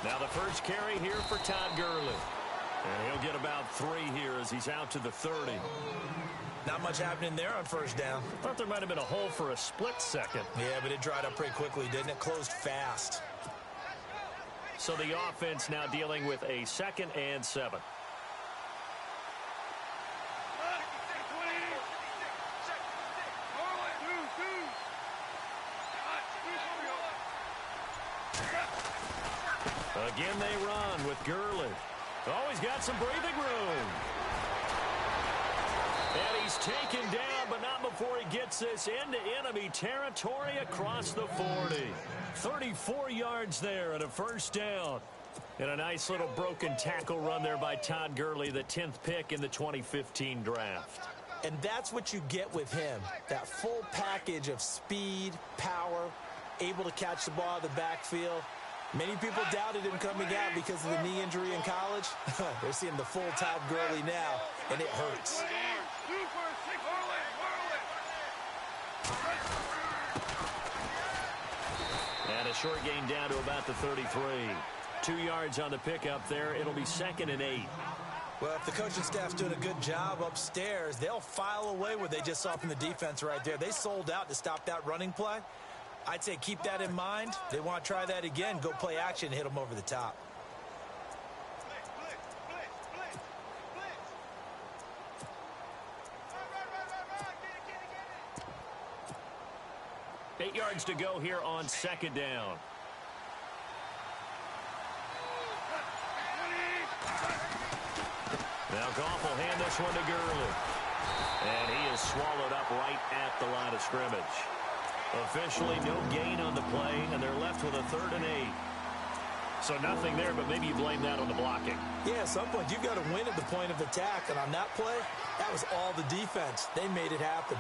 Now the first carry here for Todd Gurley. And he'll get about 3 here as he's out to the 30. Not much happening there on first down. Thought there might have been a hole for a split second. Yeah, but it dried up pretty quickly, didn't it? Closed fast. So the offense now dealing with a 2nd and 7. Again they run with Gurley. Oh, he's got some breathing room. And he's taken down, but not before he gets this into enemy territory across the 40. 34 yards there and a first down. And a nice little broken tackle run there by Todd Gurley, the 10th pick in the 2015 draft. And that's what you get with him. That full package of speed, power, able to catch the ball out of the backfield. Many people doubted him coming out because of the knee injury in college. They're seeing the full Todd Gurley now, and it hurts. And a short gain down to about the 33. 2 yards on the pickup there. It'll be 2nd and 8. Well, if the coaching staff's doing a good job upstairs, they'll file away what they just saw from the defense right there. They sold out to stop that running play. I'd say keep that in mind. They want to try that again. Go play action, hit them over the top. Eight yards to go here on 2nd down. Now Goff will hand this one to Gurley. And he is swallowed up right at the line of scrimmage. Officially no gain on the play, and they're left with a 3rd and 8. So nothing there, but maybe you blame that on the blocking. Yeah, at some point you've got to win at the point of attack, and on that play, that was all the defense. They made it happen.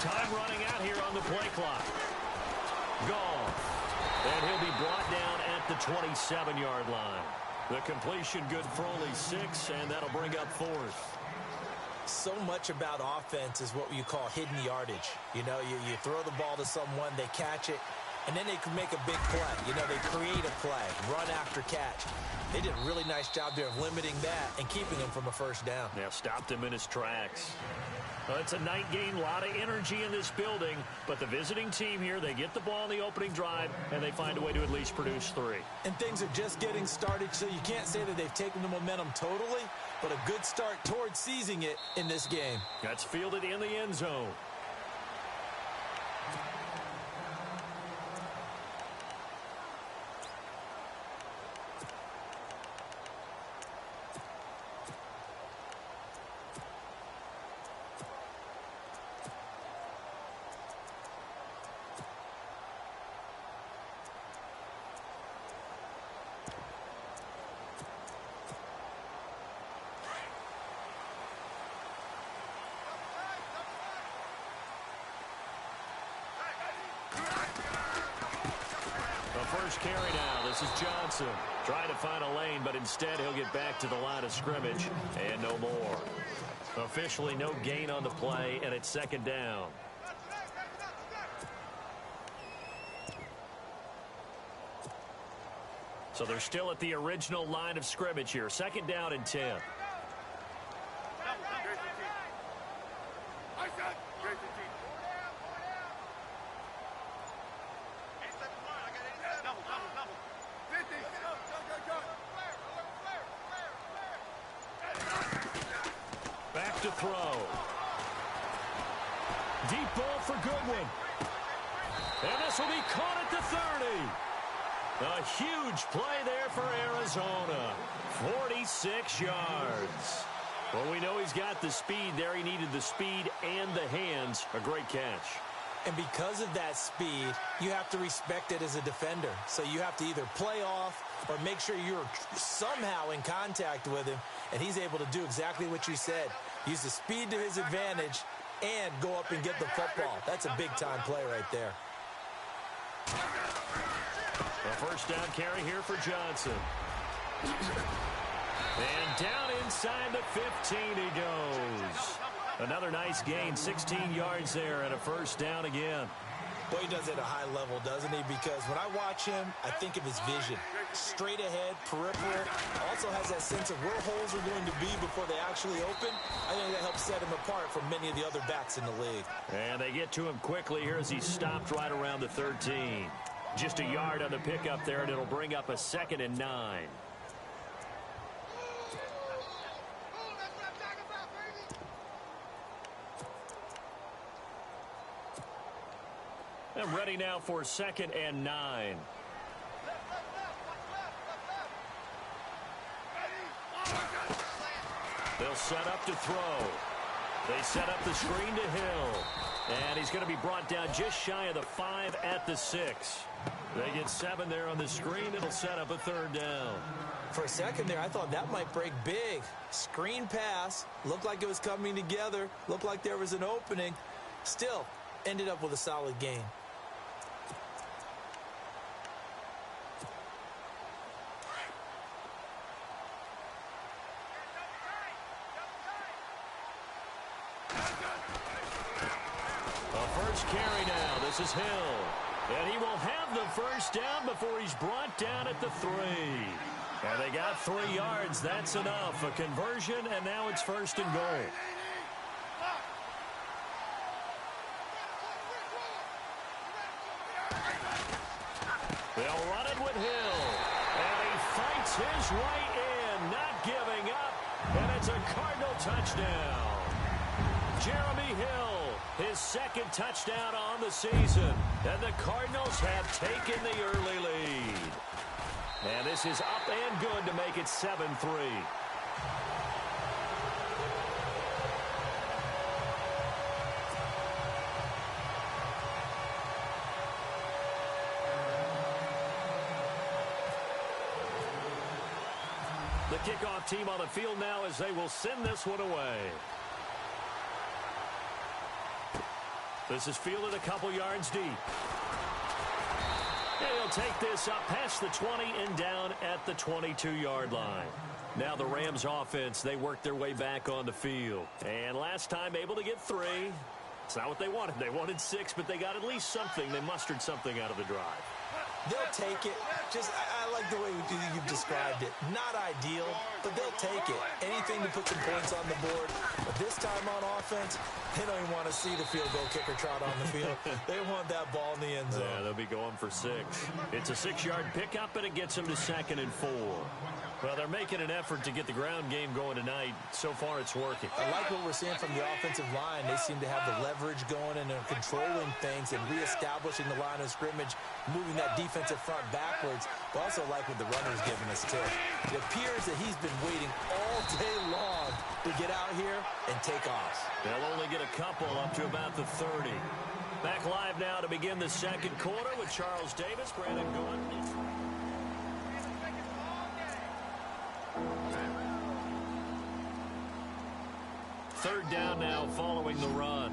Time running out here on the play clock. Goff. And he'll be brought down at the 27-yard line. The completion good for only 6, and that'll bring up 4th. So much about offense is what you call hidden yardage. You know, you throw the ball to someone, they catch it, and then they can make a big play. You know, they create a play, run after catch. They did a really nice job there of limiting that and keeping him from a first down. Yeah, stopped him in his tracks. Well, it's a night game, a lot of energy in this building, but the visiting team here, they get the ball in the opening drive, and they find a way to at least produce 3. And things are just getting started, so you can't say that they've taken the momentum totally, but a good start towards seizing it in this game. That's fielded in the end zone. First carry now. This is Johnson. Trying to find a lane, but instead he'll get back to the line of scrimmage and no more. Officially no gain on the play, and it's 2nd down. So they're still at the original line of scrimmage here. 2nd down and 10. Back to throw. Deep ball for Goodwin. And this will be caught at the 30. A huge play there for Arizona. 46 yards. Well, we know he's got the speed there. He needed the speed and the hands. A great catch. And because of that speed, you have to respect it as a defender. So you have to either play off or make sure you're somehow in contact with him. And he's able to do exactly what you said. Use the speed to his advantage and go up and get the football. That's a big-time play right there. A first down carry here for Johnson. And down inside the 15 he goes. Another nice gain, 16 yards there and a first down again. Well, he does it at a high level, doesn't he? Because when I watch him, I think of his vision. Straight ahead, peripheral. Also has that sense of where holes are going to be before they actually open. I think that helps set him apart from many of the other backs in the league. And they get to him quickly here as he stopped right around the 13. Just a yard on the pickup there, and it'll bring up a 2nd and 9. And ready now for 2nd and 9. They'll set up to throw. They set up the screen to Hill. And he's going to be brought down just shy of the 5 at the 6. They get 7 there on the screen. It'll set up a 3rd down. For a second there, I thought that might break big. Screen pass. Looked like it was coming together. Looked like there was an opening. Still, ended up with a solid gain. First carry now. This is Hill. And he will have the first down before he's brought down at the 3. And they got 3 yards. That's enough. A conversion, and now it's 1st and goal. They'll run it with Hill. And he fights his way in, not giving up. And it's a Cardinal touchdown. Jeremy Hill, his 2nd touchdown on the season. And the Cardinals have taken the early lead. And this is up and good to make it 7-3. The kickoff team on the field now as they will send this one away. This is fielded a couple yards deep. And he'll take this up past the 20 and down at the 22-yard line. Now the Rams offense, they work their way back on the field. And last time able to get 3. It's not what they wanted. They wanted 6, but they got at least something. They mustered something out of the drive. They'll take it. I like the way you've described it. Not ideal, but they'll take it. Anything to put some points on the board. But this time on offense, they don't even want to see the field goal kicker trot on the field. They want that ball in the end zone. Yeah, they'll be going for 6. It's a 6-yard pickup, and it gets them to 2nd and 4. Well, they're making an effort to get the ground game going tonight. So far, it's working. I like what we're seeing from the offensive line. They seem to have the leverage going, and they're controlling things and reestablishing the line of scrimmage, moving that defensive front backwards. But also like what the runner's giving us, too. It appears that he's been waiting all day long to get out here and take off. They'll only get a couple up to about the 30. Back live now to begin the 2nd quarter with Charles Davis, Brandon Gordon. 3rd down now following the run.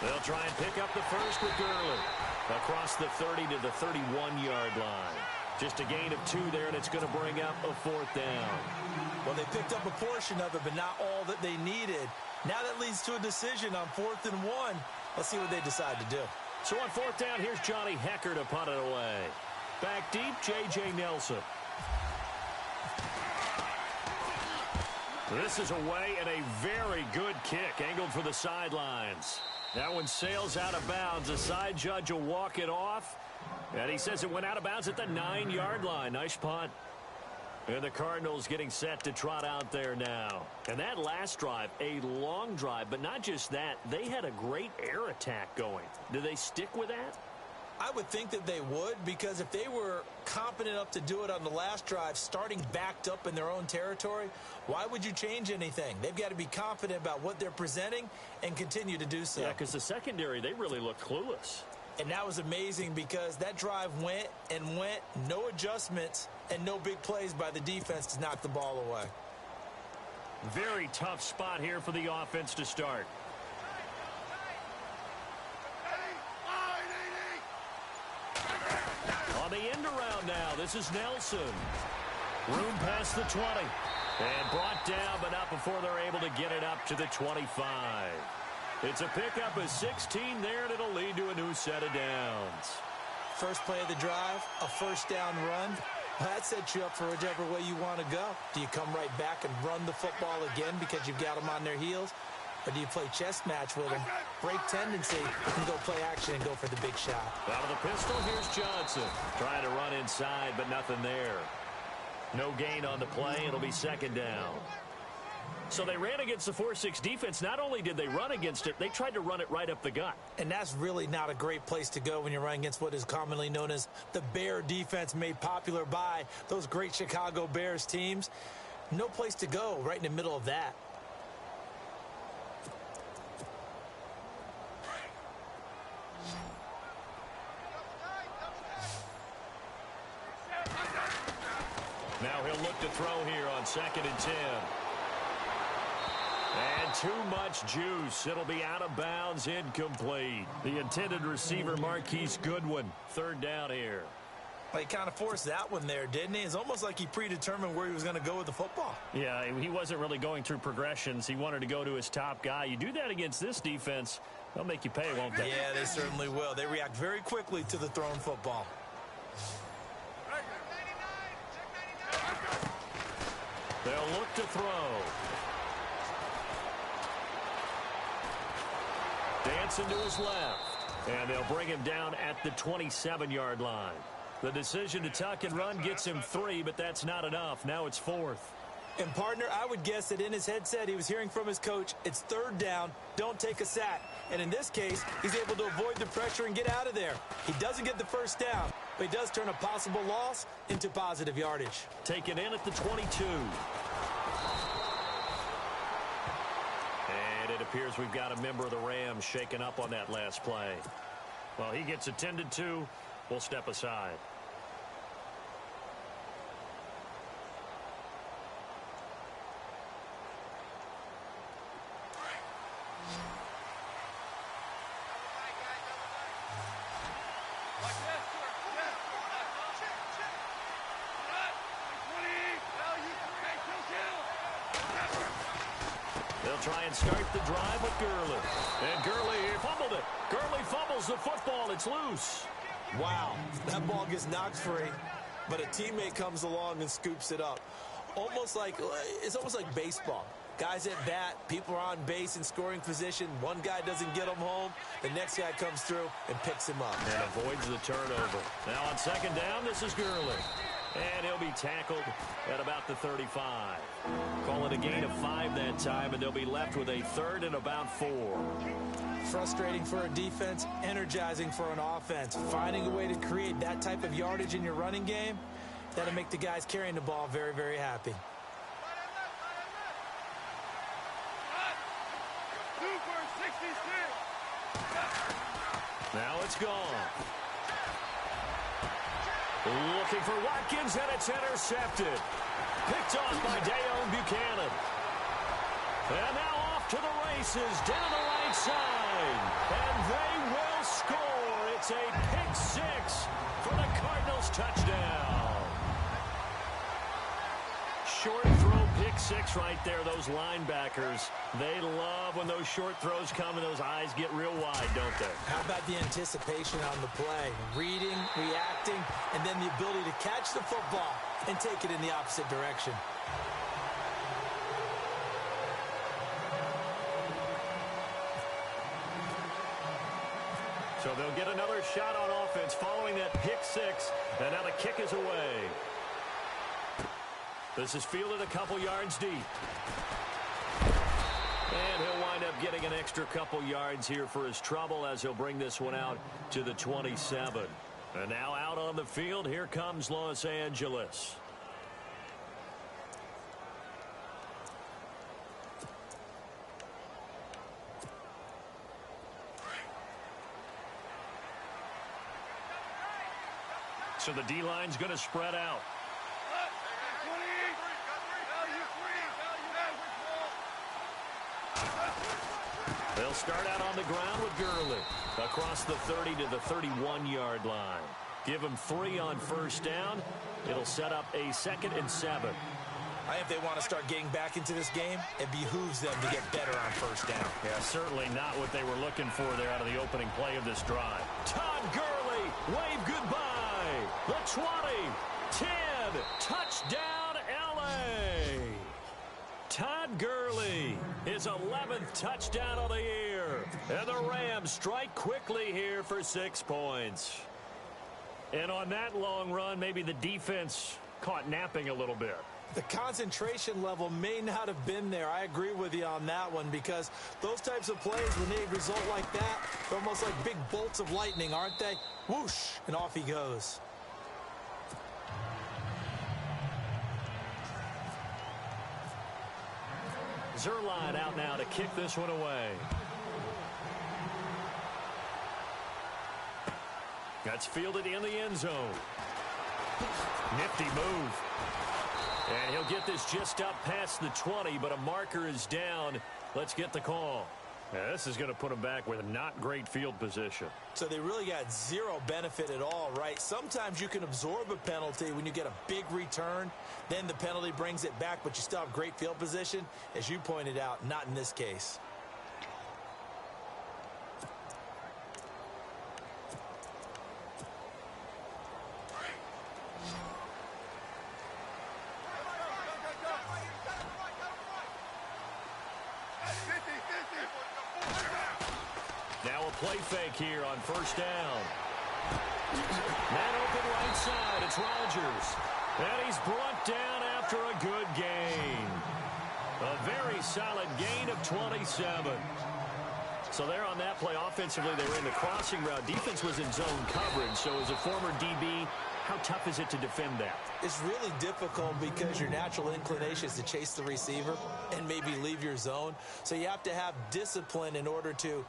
They'll try and pick up the first with Gurley. Across the 30 to the 31-yard line. Just a gain of 2 there, and it's going to bring up a 4th down. Well, they picked up a portion of it, but not all that they needed. Now that leads to a decision on 4th and 1. Let's see what they decide to do. So on 4th down, here's Johnny Hecker to punt it away. Back deep, J.J. Nelson. This is away and a very good kick, angled for the sidelines. That one sails out of bounds. The side judge will walk it off. And he says it went out of bounds at the 9-yard line. Nice punt. And the Cardinals getting set to trot out there now. And that last drive, a long drive, but not just that. They had a great air attack going. Do they stick with that? I would think that they would, because if they were competent enough to do it on the last drive, starting backed up in their own territory, why would you change anything? They've got to be confident about what they're presenting and continue to do so. Yeah, because the secondary, they really looked clueless. And that was amazing because that drive went and went, no adjustments and no big plays by the defense to knock the ball away. Very tough spot here for the offense to start. On the end around now, this is Nelson. Room past the 20. And brought down, but not before they're able to get it up to the 25. It's a pickup of 16 there, and it'll lead to a new set of downs. First play of the drive, a first down run. That sets you up for whichever way you want to go. Do you come right back and run the football again because you've got them on their heels? Or do you play chess match with them, break tendency, and go play action and go for the big shot? Out of the pistol, here's Johnson. Trying to run inside, but nothing there. No gain on the play. It'll be second down. So they ran against the 4-6 defense. Not only did they run against it, they tried to run it right up the gut. And that's really not a great place to go when you're running against what is commonly known as the Bear defense, made popular by those great Chicago Bears teams. No place to go right in the middle of that. Now he'll look to throw here on 2nd and 10. And too much juice. It'll be out of bounds, incomplete. The intended receiver, Marquise Goodwin. Third down here. Well, he kind of forced that one there, didn't he? It's almost like he predetermined where he was going to go with the football. Yeah, he wasn't really going through progressions. He wanted to go to his top guy. You do that against this defense, they'll make you pay, won't they? Yeah, they certainly will. They react very quickly to the thrown football. They'll look to throw. Dancing to his left. And they'll bring him down at the 27-yard line. The decision to tuck and run gets him 3, but that's not enough. Now it's 4th. And, partner, I would guess that in his headset he was hearing from his coach, it's 3rd down, don't take a sack. And in this case, he's able to avoid the pressure and get out of there. He doesn't get the first down, but he does turn a possible loss into positive yardage. Taken in at the 22. And it appears we've got a member of the Rams shaken up on that last play. Well, he gets attended to. We'll step aside. They'll try and start the drive with Gurley. And Gurley fumbled it. Gurley fumbles the football. It's loose. Wow, that ball gets knocked free, but a teammate comes along and scoops it up. It's almost like baseball. Guys at bat, people are on base in scoring position. One guy doesn't get him home. The next guy comes through and picks him up. And avoids the turnover. Now on 2nd down, this is Gurley. And he'll be tackled at about the 35. Call it a gain of 5 that time, and they'll be left with a 3rd and about 4. Frustrating for a defense, energizing for an offense. Finding a way to create that type of yardage in your running game, that'll make the guys carrying the ball very, very happy. Now it's gone. Looking for Watkins, and it's intercepted. Picked off by Dayon Buchanan. And now off to the races, down the right side. And they will score. It's a pick 6 for the Cardinals touchdown. Short throw, pick 6 right there. Those linebackers, they love when those short throws come and those eyes get real wide, don't they? How about the anticipation on the play? Reading, reacting, and then the ability to catch the football and take it in the opposite direction. So they'll get another shot on offense following that pick 6, and now the kick is away. This is fielded a couple yards deep. And he'll wind up getting an extra couple yards here for his trouble as he'll bring this one out to the 27. And now out on the field, here comes Los Angeles. So the D-line's going to spread out. They'll start out on the ground with Gurley across the 30 to the 31-yard line. Give them 3 on first down. It'll set up a 2nd and 7. I think if they want to start getting back into this game, it behooves them to get better on first down. Yeah, certainly not what they were looking for there out of the opening play of this drive. Todd Gurley, wave goodbye. The 20, 10, touchdown L.A. Todd Gurley, his 11th touchdown of the year. And the Rams strike quickly here for 6 points. And on that long run, maybe the defense caught napping a little bit. The concentration level may not have been there. I agree with you on that one, because those types of plays, when they result like that, they're almost like big bolts of lightning, aren't they? Whoosh, and off he goes. Zerline out now to kick this one away. That's fielded in the end zone. Nifty move. And he'll get this just up past the 20, but a marker is down. Let's get the call. Yeah, this is going to put him back with not great field position. So they really got zero benefit at all, right? Sometimes you can absorb a penalty when you get a big return. Then the penalty brings it back, but you still have great field position. As you pointed out, not in this case. Now a play fake here on first down. Man open right side. It's Rodgers. And he's brought down after a good gain. A very solid gain of 27. So there on that play, offensively, they were in the crossing route. Defense was in zone coverage. So as a former DB, how tough is it to defend that? It's really difficult because your natural inclination is to chase the receiver and maybe leave your zone. So you have to have discipline in order to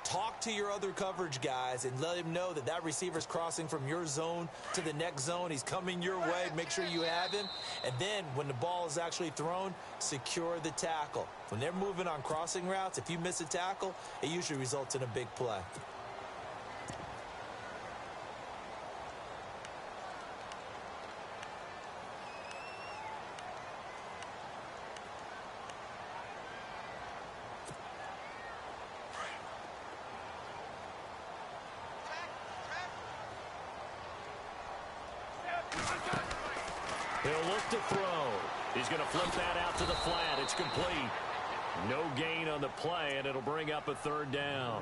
talk to your other coverage guys and let him know that that receiver's crossing from your zone to the next zone. He's coming your way. Make sure you have him. And then when the ball is actually thrown, secure the tackle. When they're moving on crossing routes, if you miss a tackle, it usually results in a big play. He'll look to throw. He's going to flip that out to the flat. It's complete. No gain on the play, and it'll bring up a 3rd down.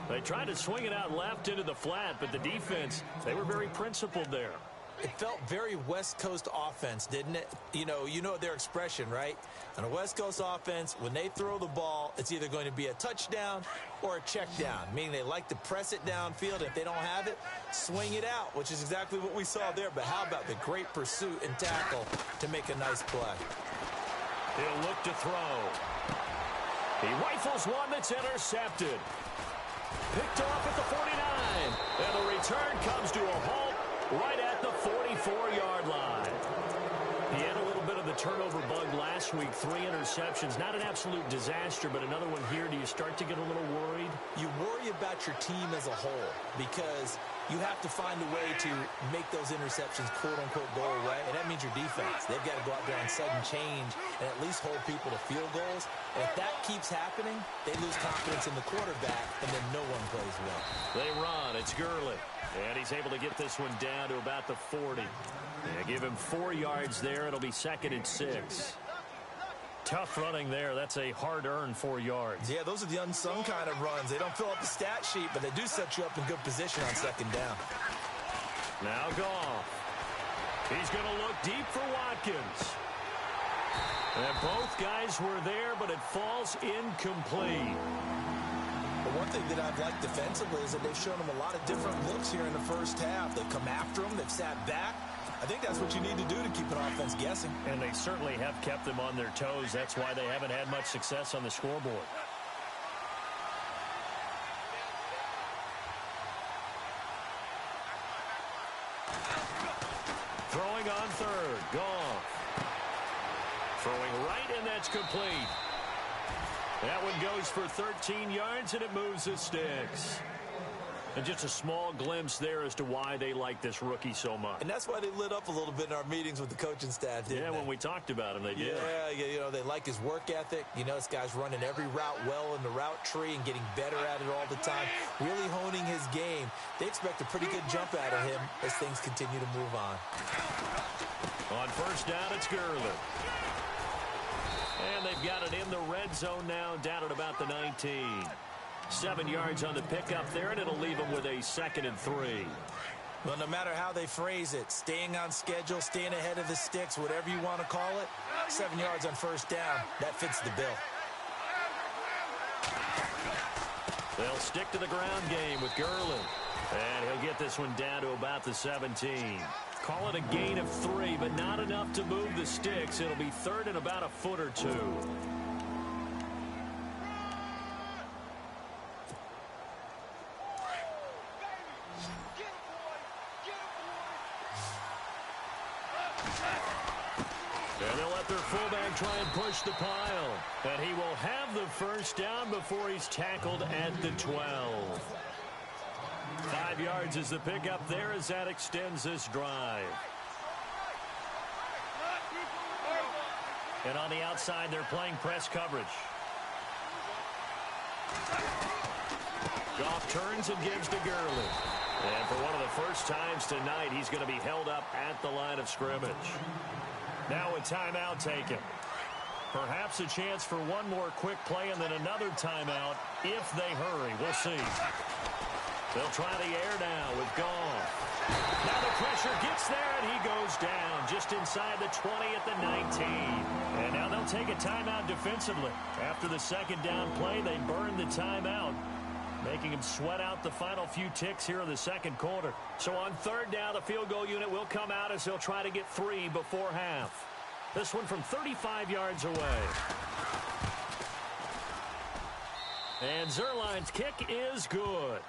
They tried to swing it out left into the flat, but the defense, they were very principled there. It felt very West Coast offense, didn't it? You know their expression, right? On a West Coast offense, when they throw the ball, it's either going to be a touchdown or a check down, meaning they like to press it downfield. If they don't have it, swing it out, which is exactly what we saw there. But how about the great pursuit and tackle to make a nice play? He'll look to throw. He rifles one that's intercepted. Picked off at the 49. And the return comes to a halt right at the 44-yard line. He had a little bit of the turnover bug last week. 3 interceptions. Not an absolute disaster, but another one here. Do you start to get a little worried? You worry about your team as a whole because you have to find a way to make those interceptions, quote-unquote, go away. And that means your defense. They've got to go out there and sudden change and at least hold people to field goals. And if that keeps happening, they lose confidence in the quarterback, and then no one plays well. They run. It's Gurley. And he's able to get this one down to about the 40. Yeah, give him 4 yards there. It'll be 2nd and 6. Tough running there. That's a hard-earned 4 yards. Yeah, those are the unsung kind of runs. They don't fill up the stat sheet, but they do set you up in good position on 2nd down. Now Goff. He's going to look deep for Watkins. And both guys were there, but it falls incomplete. But one thing that I've liked defensively is that they've shown them a lot of different looks here in the first half. They've come after them. They've sat back. I think that's what you need to do to keep an offense guessing. And they certainly have kept them on their toes. That's why they haven't had much success on the scoreboard. Throwing on 3rd. Goff. Throwing right, and that's complete. That one goes for 13 yards, and it moves the sticks. And just a small glimpse there as to why they like this rookie so much. And that's why they lit up a little bit in our meetings with the coaching staff, didn't they? Yeah, when we talked about him, they did. Yeah, you know, they like his work ethic. You know, this guy's running every route well in the route tree and getting better at it all the time, really honing his game. They expect a pretty good jump out of him as things continue to move on. On first down, it's Gurley. And they've got it in the red zone now, down at about the 19. 7 yards on the pickup there, and it'll leave them with a 2nd and 3. Well, no matter how they phrase it, staying on schedule, staying ahead of the sticks, whatever you want to call it, 7 yards on first down, that fits the bill. They'll stick to the ground game with Gurley. And he'll get this one down to about the 17. Call it a gain of 3, but not enough to move the sticks. It'll be 3rd and about a foot or 2. And they'll let their fullback try and push the pile. And he will have the first down before he's tackled at the 12. 5 yards is the pickup there as that extends this drive. And on the outside, they're playing press coverage. Goff turns and gives to Gurley. And for one of the first times tonight, he's going to be held up at the line of scrimmage. Now a timeout taken. Perhaps a chance for one more quick play and then another timeout if they hurry. We'll see. They'll try the air now with Goff. Now the pressure gets there, and he goes down just inside the 20 at the 19. And now they'll take a timeout defensively. After the second down play, they burn the timeout, making him sweat out the final few ticks here in the second quarter. So on third down, the field goal unit will come out as they'll try to get 3 before half. This one from 35 yards away. And Zerline's kick is good.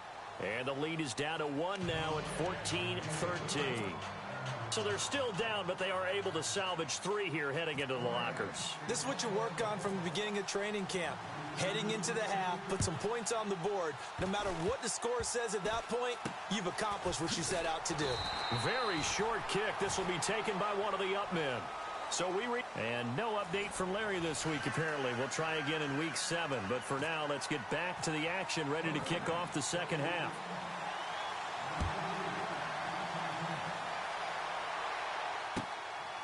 And the lead is down to 1 now at 14-13. So they're still down, but they are able to salvage 3 here heading into the lockers. This is what you work on from the beginning of training camp. Heading into the half, put some points on the board. No matter what the score says at that point, you've accomplished what you set out to do. Very short kick. This will be taken by one of the up men. So and no update from Larry this week, apparently. We'll try again in week 7. But for now, let's get back to the action, ready to kick off the second half.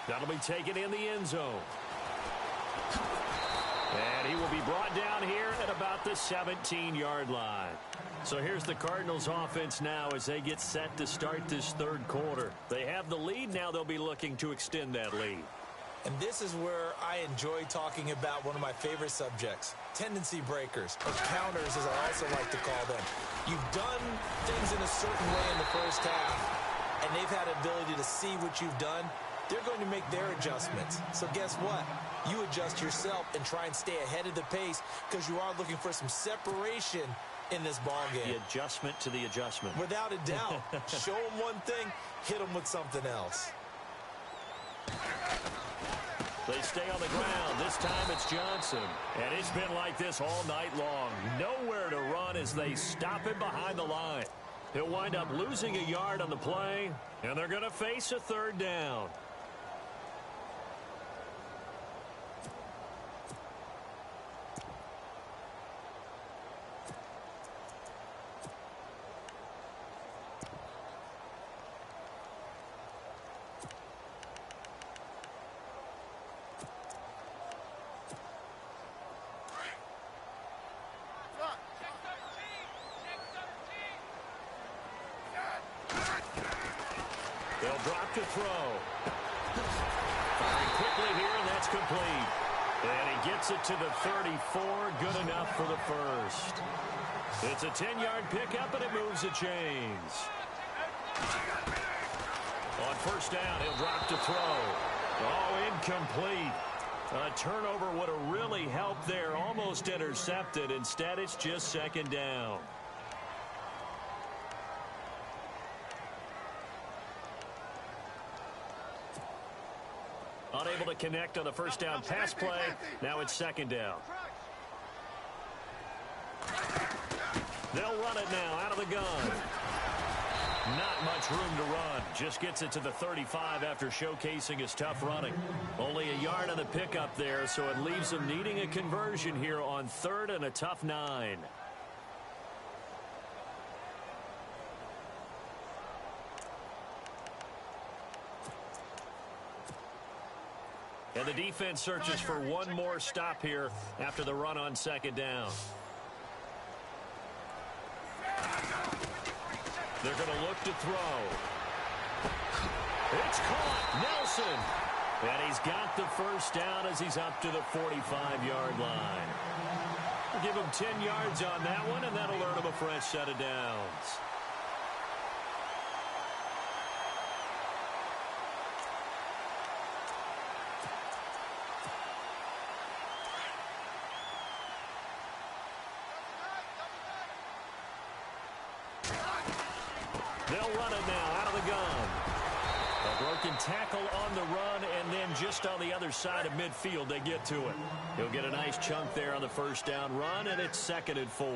That'll be taken in the end zone. And he will be brought down here at about the 17-yard line. So here's the Cardinals offense now as they get set to start this third quarter. They have the lead. Now they'll be looking to extend that lead. And this is where I enjoy talking about one of my favorite subjects, tendency breakers, or counters as I also like to call them. You've done things in a certain way in the first half, and they've had the ability to see what you've done. They're going to make their adjustments. So guess what? You adjust yourself and try and stay ahead of the pace because you are looking for some separation in this ball game. The adjustment to the adjustment. Without a doubt. Show them one thing, hit them with something else. They stay on the ground. This time it's Johnson. And it's been like this all night long. Nowhere to run as they stop him behind the line. He'll wind up losing a yard on the play, and they're going to face a third down. They'll drop to throw. Firing quickly here, and that's complete. And he gets it to the 34. Good enough for the first. It's a 10-yard pickup, and it moves the chains. On first down, he'll drop to throw. Oh, incomplete. A turnover would have really helped there. Almost intercepted. Instead, it's just second down. Unable to connect on the first down pass play. Now it's second down. They'll run it now out of the gun. Not much room to run. Just gets it to the 35 after showcasing his tough running. Only a yard on the pickup there, so it leaves him needing a conversion here on 3rd and a tough 9. And the defense searches for one more stop here after the run on 2nd down. They're going to look to throw. It's caught. Nelson. And he's got the first down as he's up to the 45-yard line. We'll give him 10 yards on that one, and that'll earn him a fresh set of downs. They'll run it now out of the gun. A broken tackle on the run, and then just on the other side of midfield, they get to it. He'll get a nice chunk there on the first down run, and it's 2nd and 4.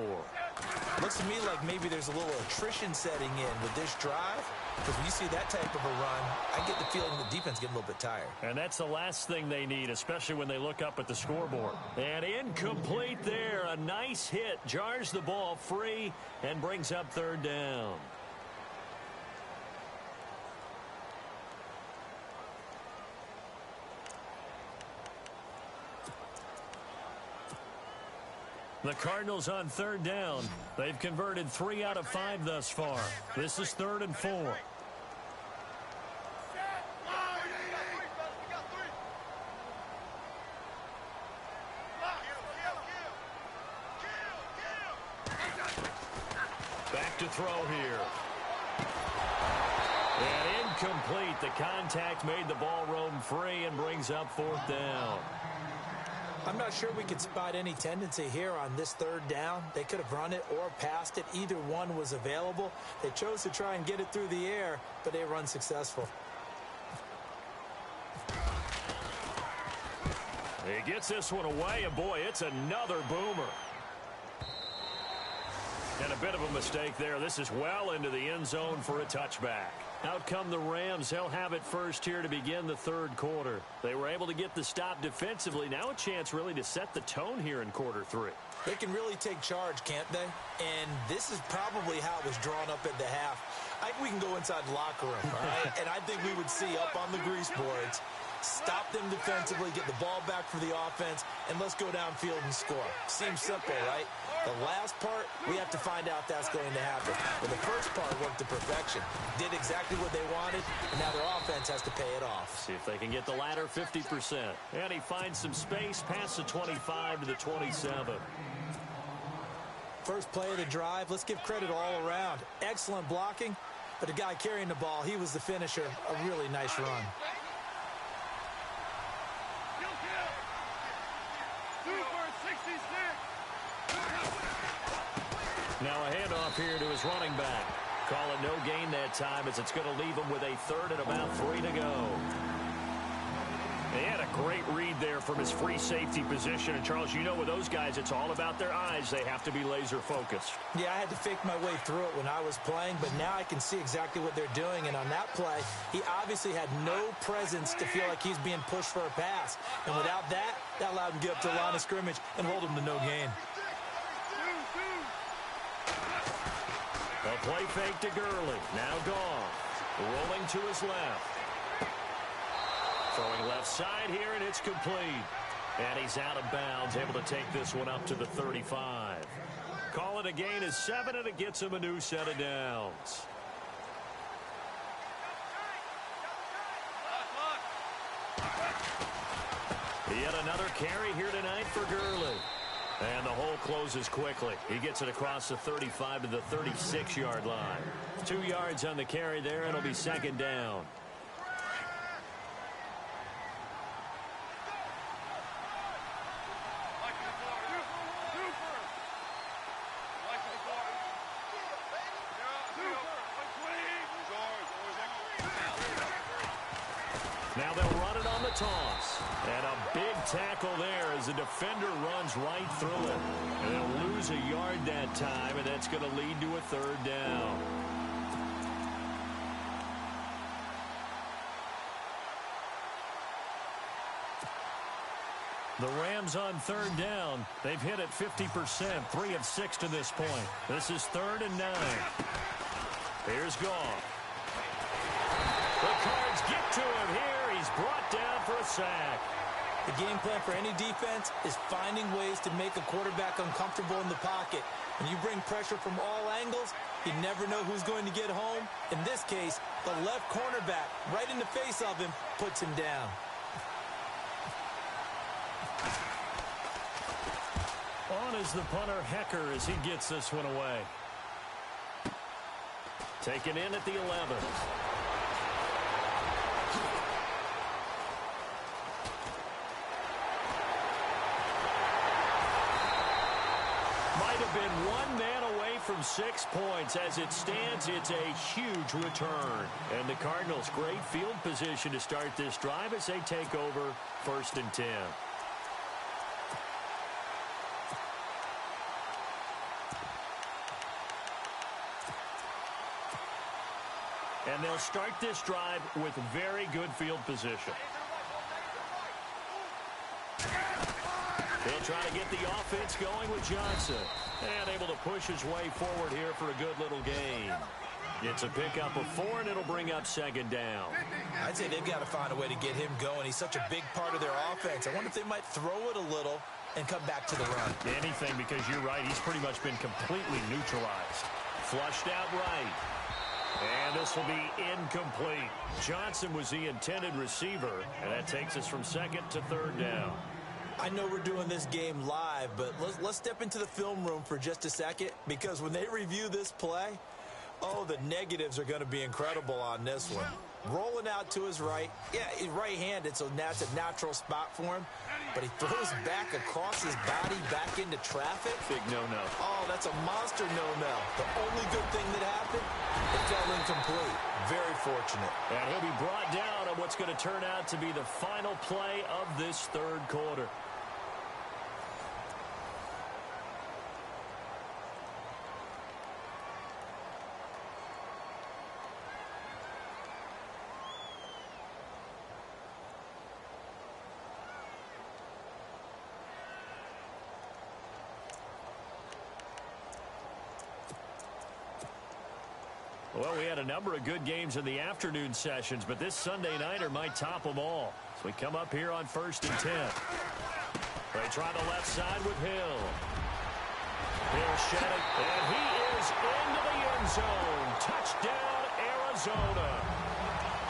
Looks to me like maybe there's a little attrition setting in with this drive, because when you see that type of a run, I get the feeling the defense getting a little bit tired. And that's the last thing they need, especially when they look up at the scoreboard. And incomplete there. A nice hit. Jars the ball free and brings up 3rd down. The Cardinals on 3rd down. They've converted 3 out of 5 thus far. This is 3rd and 4. Back to throw here. And incomplete. The contact made the ball roam free and brings up 4th down. I'm not sure we could spot any tendency here on this 3rd down. They could have run it or passed it. Either one was available. They chose to try and get it through the air, but they were unsuccessful. He gets this one away, and boy, it's another boomer. And a bit of a mistake there. This is well into the end zone for a touchback. Out come the Rams. They'll have it first here to begin the 3rd quarter. They were able to get the stop defensively. Now a chance really to set the tone here in quarter 3. They can really take charge, can't they? And this is probably how it was drawn up at the half. I think we can go inside the locker room, all right? And I think we would see up on the grease boards, stop them defensively, get the ball back for the offense, and let's go downfield and score. Seems simple, right? The last part, we have to find out that's going to happen. But the first part worked to perfection. Did exactly what they wanted, and now their offense has to pay it off. See if they can get the latter 50%. And he finds some space past the 25 to the 27. First play of the drive, let's give credit all around. Excellent blocking, but the guy carrying the ball, he was the finisher. A really nice run. Now a handoff here to his running back. Call it no gain that time as it's going to leave him with a 3rd and about 3 to go. They had a great read there from his free safety position. And, Charles, you know with those guys, it's all about their eyes. They have to be laser focused. Yeah, I had to fake my way through it when I was playing, but now I can see exactly what they're doing. And on that play, he obviously had no presence to feel like he's being pushed for a pass. And without that, that allowed him to get up to the line of scrimmage and hold him to no gain. A play fake to Gurley. Now gone. Rolling to his left. Throwing left side here, and it's complete. And he's out of bounds, able to take this one up to the 35. Call it a gain of 7, and it gets him a new set of downs. Yet another carry here tonight for Gurley. And the hole closes quickly. He gets it across the 35 to the 36-yard line. 2 yards on the carry there. It'll be 2nd down. Now they'll run it on the toss. And a big tackle there as the defender runs right through it. And they'll lose a yard that time, and that's going to lead to a third down. The Rams on third down. They've hit it 50%, 3 of 6 to this point. This is 3rd and 9. Here's Goff. The Cards get to him here. He's brought down for a sack. The game plan for any defense is finding ways to make a quarterback uncomfortable in the pocket. When you bring pressure from all angles, you never know who's going to get home. In this case, the left cornerback, right in the face of him, puts him down. On is the punter, Hecker, as he gets this one away. Taken in at the 11. Might have been one man away from 6 points. As it stands, it's a huge return. And the Cardinals, great field position to start this drive as they take over 1st and 10. And they'll start this drive with very good field position. They'll try to get the offense going with Johnson. And able to push his way forward here for a good little gain. It's a pickup of 4, and it'll bring up 2nd down. I'd say they've got to find a way to get him going. He's such a big part of their offense. I wonder if they might throw it a little and come back to the run. Anything, because you're right. He's pretty much been completely neutralized. Flushed out right. And this will be incomplete. Johnson was the intended receiver, and that takes us from 2nd to 3rd down. I know we're doing this game live, but let's step into the film room for just a second, because when they review this play, oh, the negatives are going to be incredible on this one. Rolling out to his right. Yeah, he's right-handed, so that's a natural spot for him. But he throws back across his body back into traffic. Big no-no. Oh, that's a monster no-no. The only good thing that happened, it fell incomplete. Very fortunate. And he'll be brought down on what's going to turn out to be the final play of this 3rd quarter. Well, we had a number of good games in the afternoon sessions, but this Sunday nighter might top them all. So we come up here on 1st and 10. They try the left side with Hill. Hill shot it, and he is into the end zone. Touchdown, Arizona.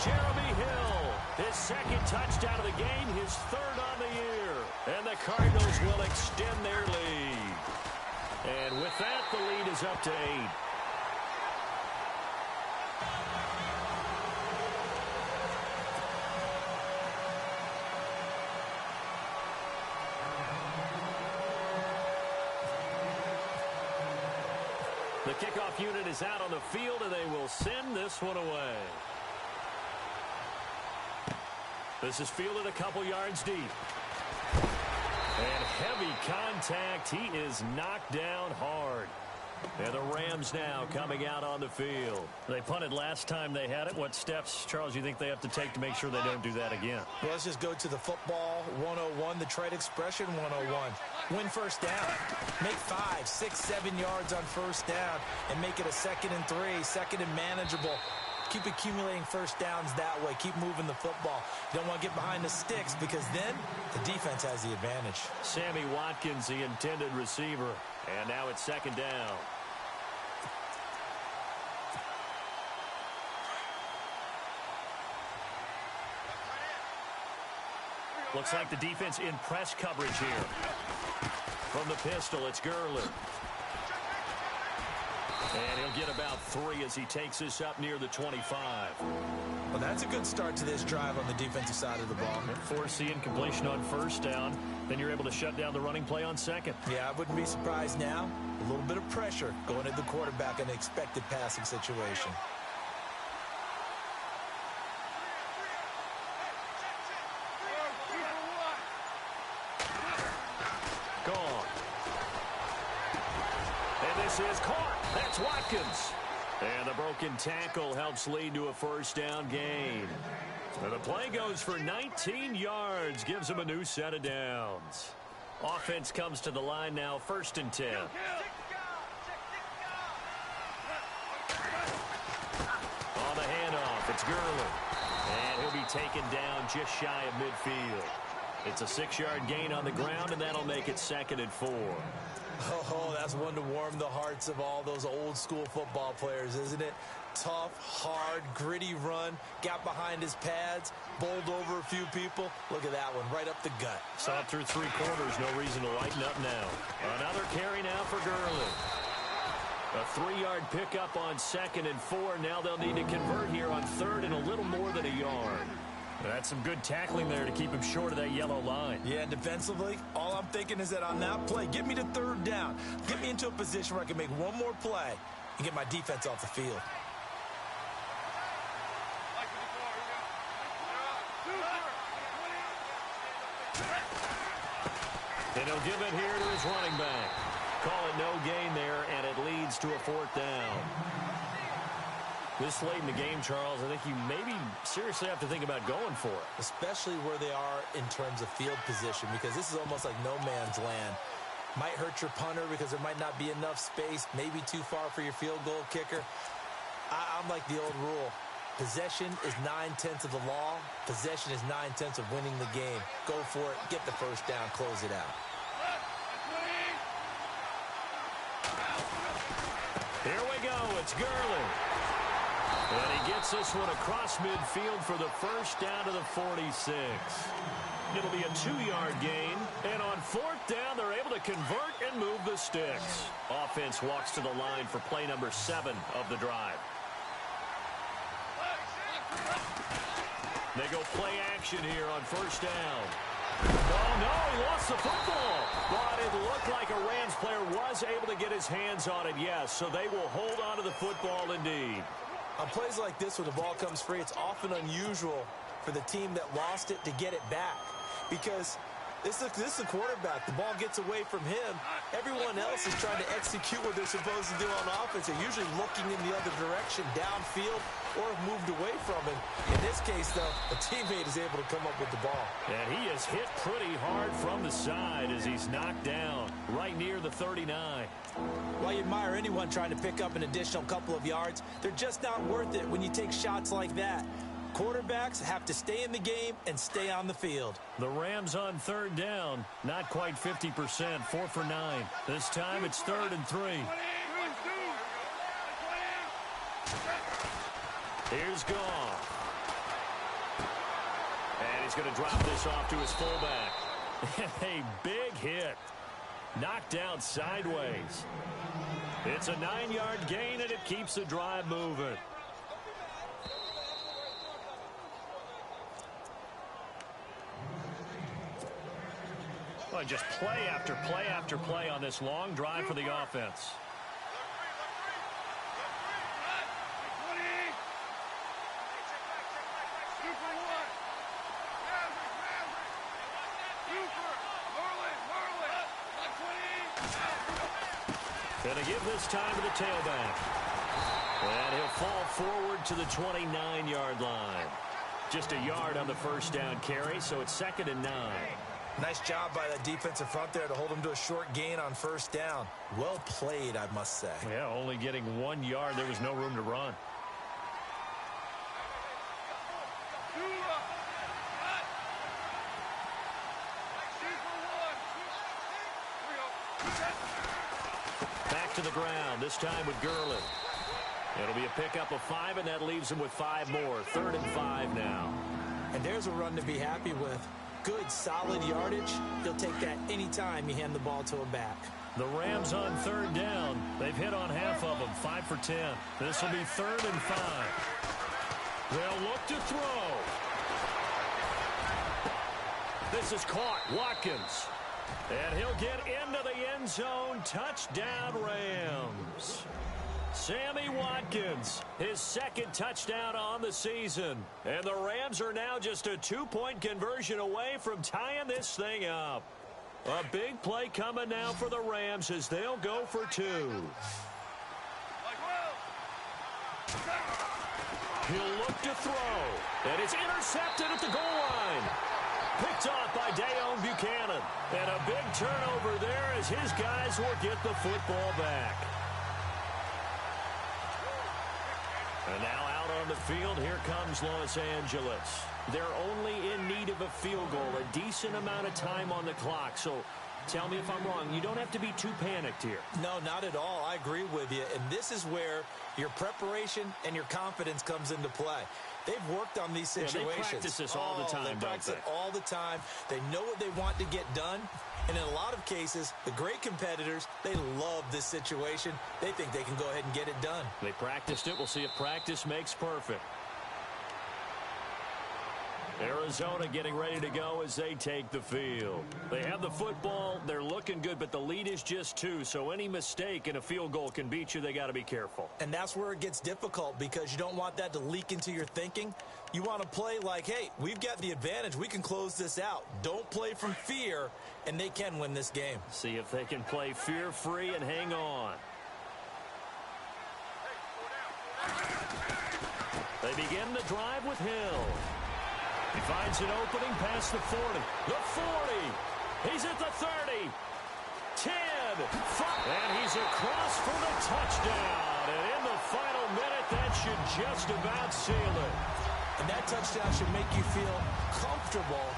Jeremy Hill, his 2nd touchdown of the game, his 3rd on the year. And the Cardinals will extend their lead. And with that, the lead is up to 8. The kickoff unit is out on the field, and they will send this one away. This is fielded a couple yards deep. And heavy contact. He is knocked down hard. And the Rams now coming out on the field. They punted last time they had it. What steps, Charles, you think they have to take to make sure they don't do that again? Well, let's just go to the football 101, the trade expression 101. Win 1st down. Make 5, 6, 7 yards on 1st down and make it a 2nd and 3, 2nd and manageable. Keep accumulating 1st downs that way. Keep moving the football. You don't want to get behind the sticks, because then the defense has the advantage. Sammy Watkins, the intended receiver. And now it's 2nd down. Looks like the defense in press coverage here. From the pistol, it's Gurley. And he'll get about 3 as he takes this up near the 25. Well, that's a good start to this drive on the defensive side of the ball. Force the incompletion on 1st down. Then you're able to shut down the running play on 2nd. Yeah, I wouldn't be surprised now. A little bit of pressure going at the quarterback in an expected passing situation. This is caught. That's Watkins. And the broken tackle helps lead to a first down gain. And the play goes for 19 yards, gives them a new set of downs. Offense comes to the line now, 1st and 10. On the handoff, it's Gurley. And he'll be taken down just shy of midfield. It's a 6-yard gain on the ground, and that'll make it 2nd and 4. Oh, that's one to warm the hearts of all those old-school football players, isn't it? Tough, hard, gritty run, got behind his pads, bowled over a few people. Look at that one, right up the gut. Saw it through 3 quarters, no reason to lighten up now. Another carry now for Gurley. A 3-yard pickup on 2nd and 4. Now they'll need to convert here on 3rd and a little more than a yard. That's some good tackling there to keep him short of that yellow line. Yeah, and defensively, all I'm thinking is that on that play, get me to 3rd down. Get me into a position where I can make one more play and get my defense off the field. And he'll give it here to his running back. Call it no gain there, and it leads to a 4th down. This late in the game, Charles, I think you maybe seriously have to think about going for it. Especially where they are in terms of field position, because this is almost like no man's land. Might hurt your punter because there might not be enough space, maybe too far for your field goal kicker. I'm like the old rule. Possession is 9/10 of the law. Possession is 9/10 of winning the game. Go for it. Get the first down. Close it out. Here we go. It's Gurley. And he gets this one across midfield for the first down to the 46. It'll be a 2-yard gain. And on 4th down, they're able to convert and move the sticks. Offense walks to the line for play number 7 of the drive. They go play action here on 1st down. Oh, no, he lost the football. But it looked like a Rams player was able to get his hands on it, yes. So they will hold on to the football indeed. On plays like this where the ball comes free, it's often unusual for the team that lost it to get it back. Because this is the quarterback. The ball gets away from him. Everyone else is trying to execute what they're supposed to do on offense. They're usually looking in the other direction, downfield, or have moved away from him. In this case, though, a teammate is able to come up with the ball. And he is hit pretty hard from the side as he's knocked down right near the 39. While you admire anyone trying to pick up an additional couple of yards, they're just not worth it when you take shots like that. Quarterbacks have to stay in the game and stay on the field. The Rams on 3rd down, not quite 50%, 4 for 9. This time it's 3rd and 3. Here's Goff. And he's going to drop this off to his fullback. A big hit. Knocked down sideways. It's a 9-yard gain, and it keeps the drive moving. Well, just play after play after play on this long drive for the offense. Going to give this time to the tailback. And he'll fall forward to the 29-yard line. Just a yard on the first down carry, so it's 2nd and 9. Nice job by that defensive front there to hold him to a short gain on first down. Well played, I must say. Yeah, only getting 1 yard. There was no room to run. Back to the ground, this time with Gurley. It'll be a pickup of 5, and that leaves him with 5 more. 3rd and 5 now. And there's a run to be happy with. Good, solid yardage. He'll take that anytime you hand the ball to a back. The Rams on 3rd down. They've hit on half of them, 5 for 10. This will be 3rd and 5. They'll look to throw. This is caught. Watkins. And he'll get into the end zone. Touchdown, Rams. Sammy Watkins, his 2nd touchdown on the season. And the Rams are now just a 2-point conversion away from tying this thing up. A big play coming now for the Rams as they'll go for two. He'll look to throw. And it's intercepted at the goal line. Picked off by Dayon Buchanan. And a big turnover there as his guys will get the football back. And now out on the field, here comes Los Angeles. They're only in need of a field goal, a decent amount of time on the clock. So tell me if I'm wrong. You don't have to be too panicked here. No, not at all. I agree with you. And this is where your preparation and your confidence comes into play. They've worked on these situations. They practice this all the time, They practice it all the time. They know what they want to get done. And in a lot of cases, the great competitors, they love this situation. They think they can go ahead and get it done. They practiced it. We'll see if practice makes perfect. Arizona getting ready to go as they take the field. They have the football. They're looking good, but the lead is just 2. So any mistake in a field goal can beat you. They got to be careful. And that's where it gets difficult because you don't want that to leak into your thinking. You want to play like, hey, we've got the advantage. We can close this out. Don't play from fear, and they can win this game. See if they can play fear-free and hang on. They begin the drive with Hill. He finds an opening past the 40. The 40. He's at the 30. 10. 5. And he's across for the touchdown. And in the final minute, that should just about seal it. And that touchdown should make you feel comfortable.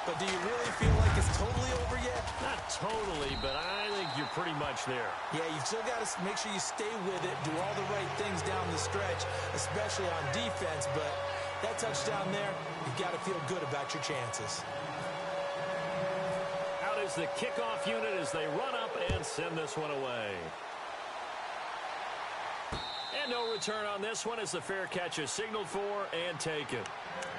But do you really feel like it's totally over yet? Not totally, but I think you're pretty much there. Yeah, you've still got to make sure you stay with it, do all the right things down the stretch, especially on defense. But that touchdown there, you've got to feel good about your chances. Out is the kickoff unit as they run up and send this one away. And no return on this one as the fair catch is signaled for and taken.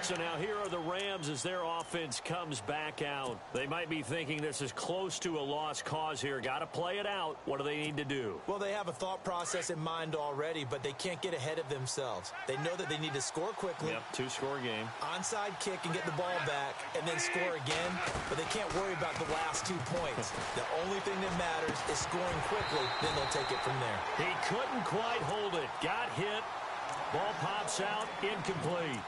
So now here are the Rams as their offense comes back out. They might be thinking this is close to a lost cause here. Got to play it out. What do they need to do? Well, they have a thought process in mind already, but they can't get ahead of themselves. They know that they need to score quickly. Yep, 2-score game. Onside kick and get the ball back and then score again, but they can't worry about the last 2 points. The only thing that matters is scoring quickly, then they'll take it from there. He couldn't quite hold it. Got hit. Ball pops out, incomplete.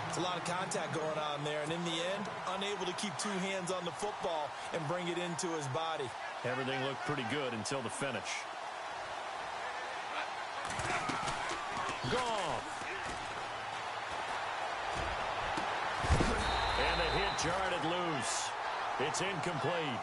It's a lot of contact going on there, and in the end, unable to keep 2 hands on the football and bring it into his body. Everything looked pretty good until the finish. Goff. And the hit jarred it loose. It's incomplete.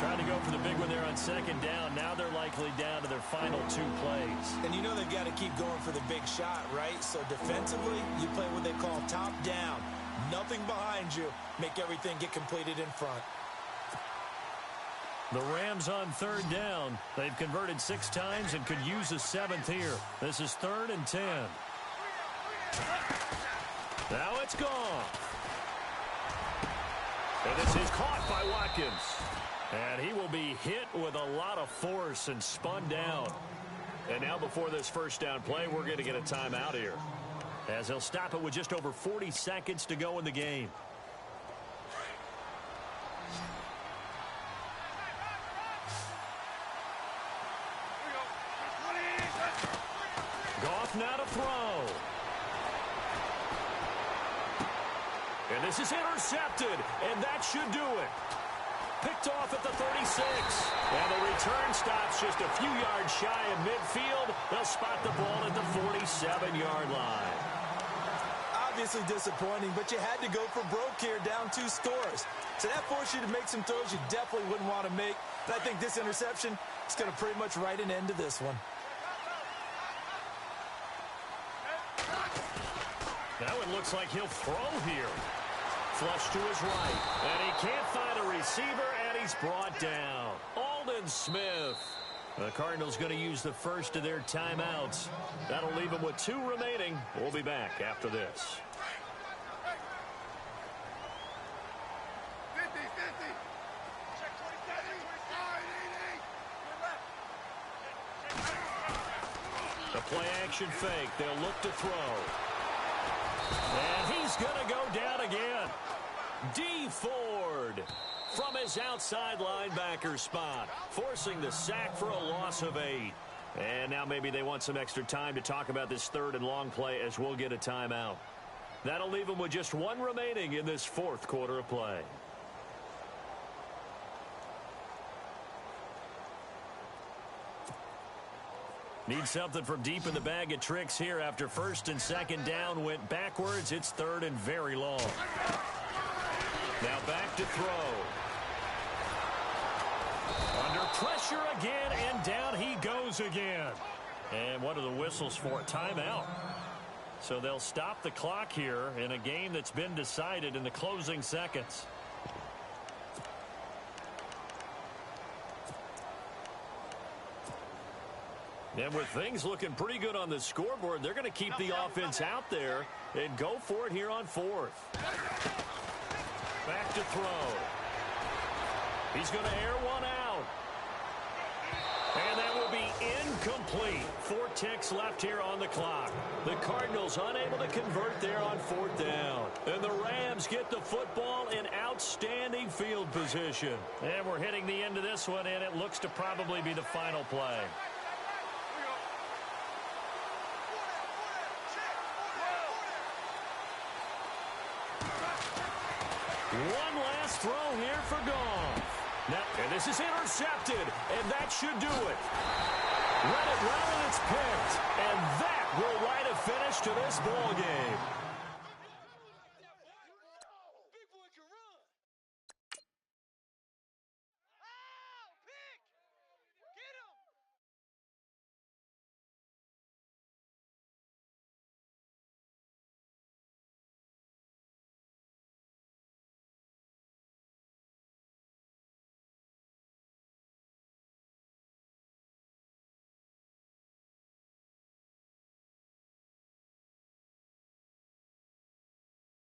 Trying to go for the big one there on second down. Now they're likely down to their final 2 plays. And you know they've got to keep going for the big shot, right? So defensively, you play what they call top down. Nothing behind you. Make everything get completed in front. The Rams on 3rd down. They've converted 6 times and could use a 7th here. This is 3rd and 10. Now it's gone. And this is caught by Watkins. And he will be hit with a lot of force and spun down. And now before this first down play, we're going to get a timeout here, as they'll stop it with just over 40 seconds to go in the game. Goff now to throw. And this is intercepted, and that should do it. Picked off at the 36. And the return stops just a few yards shy of midfield. They'll spot the ball at the 47-yard line. Obviously disappointing, but you had to go for broke here, down 2 scores. So that forced you to make some throws you definitely wouldn't want to make. And I think this interception is going to pretty much write an end to this one. Now it looks like he'll throw here. Flush to his right. And he can't find a receiver, and he's brought down. Aldon Smith. The Cardinals going to use the first of their timeouts. That'll leave them with 2 remaining. We'll be back after this. The play-action fake. They'll look to throw. And he's going to go down again. D. Ford from his outside linebacker spot, forcing the sack for a loss of 8. And now maybe they want some extra time to talk about this third and long play as we'll get a timeout. That'll leave them with just one remaining in this fourth quarter of play. Need something from deep in the bag of tricks here after first and second down went backwards. It's third and very long. Now back to throw. Under pressure again, and down he goes again. And what are the whistles for? Timeout. So they'll stop the clock here in a game that's been decided in the closing seconds. And with things looking pretty good on the scoreboard, they're going to keep the offense out there and go for it here on fourth. Back to throw. He's going to air one out. And that will be incomplete. 4 ticks left here on the clock. The Cardinals unable to convert there on fourth down. And the Rams get the football in outstanding field position. And we're hitting the end of this one, and it looks to probably be the final play. One last throw here for Goff. Now, and this is intercepted, and that should do it. Run it well, and it's picked. And that will write a finish to this ball game.